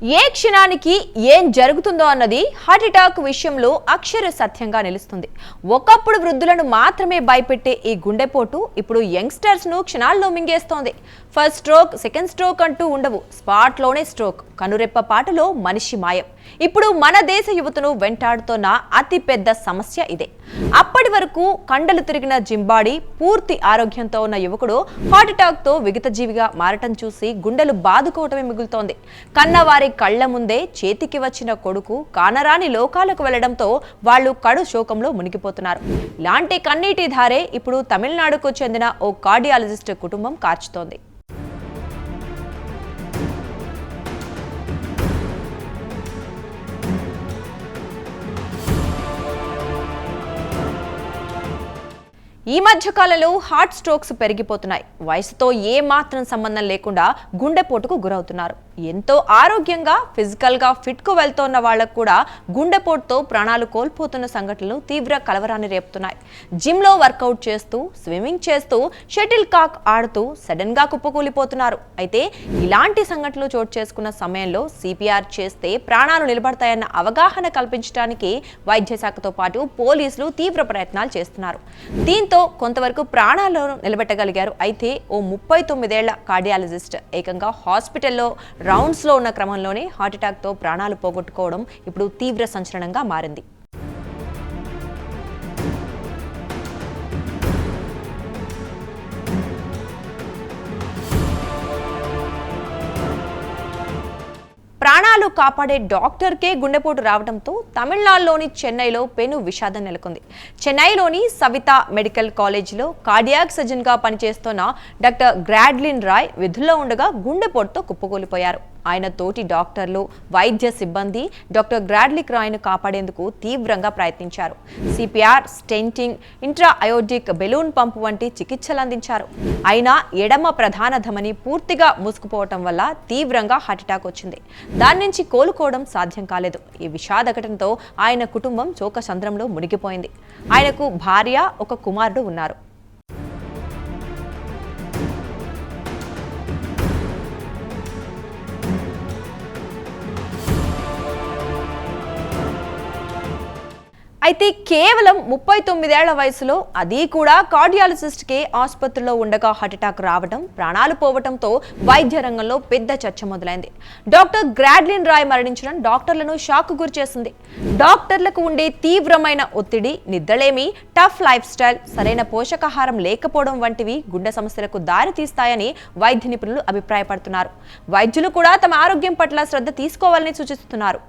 ఏ క్షణానికి ఏం జరుగుతుందో అన్నది హార్ట్ అటాక్ విషయంలో అక్షర సత్యంగా నిలుస్తుంది. ఒకప్పుడు వృద్ధులను మాత్రమే భయపెట్టే ఈ గుండెపోటు ఇప్పుడు యంగ్స్టర్స్ ను క్షణాల్లో మింగేస్తోంది. ఫస్ట్ స్ట్రోక్, సెకండ్ స్ట్రోక్ అంటూ ఉండవు, స్పాట్ లోనే స్ట్రోక్, కనురెప్ప పాటలో మనిషి మాయం. ఇప్పుడు మన దేశ యువతను వెంటాడుతోన్న అతి పెద్ద సమస్య ఇదే. అప్పటి వరకు కండలు తిరిగిన జింబాడీ, పూర్తి ఆరోగ్యంతో ఉన్న యువకుడు హార్ట్ అటాక్ తో విగతజీవిగా మారటం చూసి గుండెలు బాదుకోవటమే మిగులుతోంది. కన్నవారి కళ్ల ముందే చేతికి వచ్చిన కొడుకు కానరాని లోకాలకు వెళ్లడంతో వాళ్లు కడు శోకంలో మునిగిపోతున్నారు. ఇలాంటి కన్నీటి ధారే ఇప్పుడు తమిళనాడుకు చెందిన ఓ కార్డియాలజిస్ట్ కుటుంబం కార్చుతోంది. ఈ మధ్య కాలంలో హార్ట్ స్ట్రోక్స్ పెరిగిపోతున్నాయి. వయసుతో ఏ మాత్రం సంబంధం లేకుండా గుండెపోటుకు గురవుతున్నారు. ఎంతో ఆరోగ్యంగా, ఫిజికల్ గా ఫిట్ కు వెళ్తోన్న వాళ్లకు కూడా గుండెపోటుతో ప్రాణాలు కోల్పోతున్న సంఘటనలు తీవ్ర కలవరాన్ని రేపుతున్నాయి. జిమ్ లో వర్కౌట్ చేస్తూ, స్విమ్మింగ్ చేస్తూ, షటిల్ కాక్ ఆడుతూ సడన్ గా కుప్పకూలిపోతున్నారు. అయితే ఇలాంటి సంఘటనలు చోటు చేసుకున్న సమయంలో సిపిఆర్ చేస్తే ప్రాణాలు నిలబడతాయన్న అవగాహన కల్పించడానికి వైద్య శాఖతో పాటు పోలీసులు తీవ్ర ప్రయత్నాలు చేస్తున్నారు. దీంతో కొంతవరకు ప్రాణాలను నిలబెట్టగలిగారు. అయితే ఓ 39 ఏళ్ల కార్డియాలజిస్ట్ ఏకంగా హాస్పిటల్లో రౌండ్స్ లో ఉన్న క్రమంలోనే హార్ట్ అటాక్ తో ప్రాణాలు పోగొట్టుకోవడం ఇప్పుడు తీవ్ర సంచలనంగా మారింది. ప్రాణాలు కాపాడే డాక్టర్కే గుండెపోటు రావడంతో తమిళనాడులోని చెన్నైలో పెను విషాదం నెలకొంది. చెన్నైలోని సవితా మెడికల్ కాలేజీలో కార్డియాక్ సర్జన్ గా పనిచేస్తున్న డాక్టర్ గ్రాడ్లిన్ రాయ్ విధుల్లో ఉండగా గుండెపోటుతో కుప్పకూలిపోయారు. ఆయన తోటి డాక్టర్లు, వైద్య సిబ్బంది డాక్టర్ గ్రాడ్లిక్ రాయ్ను కాపాడేందుకు తీవ్రంగా ప్రయత్నించారు. CPR, stenting, intra aortic balloon pump వంటి చికిత్సలు అందించారు. అయినా ఎడమ ప్రధాన ధమని పూర్తిగా మూసుకుపోవటం వల్ల తీవ్రంగా హార్ట్ అటాక్ వచ్చింది. దాని నుంచి కోలుకోవడం సాధ్యం కాలేదు. ఈ విషాద ఘటనతో ఆయన కుటుంబం శోకసంద్రంలో మునిగిపోయింది. ఆయనకు భార్య, ఒక కుమారుడు ఉన్నారు. అయితే కేవలం 39 ఏళ్ల వయసులో, అది కూడా కార్డియాలజిస్ట్ కే ఆసుపత్రిలో ఉండగా హార్ట్ అటాక్ రావడం, ప్రాణాలు పోవడంతో వైద్య రంగంలో పెద్ద చర్చ మొదలైంది. డాక్టర్ గ్రాడ్లిన్ రాయ్ మరణించడం డాక్టర్లను షాక్ గురిచేసింది. డాక్టర్లకు ఉండే తీవ్రమైన ఒత్తిడి, నిద్రలేమి, టఫ్ లైఫ్ స్టైల్, సరైన పోషకాహారం లేకపోవడం వంటివి గుండె సమస్యలకు దారి తీస్తాయని వైద్య నిపుణులు అభిప్రాయపడుతున్నారు. వైద్యులు కూడా తమ ఆరోగ్యం పట్ల శ్రద్ధ తీసుకోవాలని సూచిస్తున్నారు.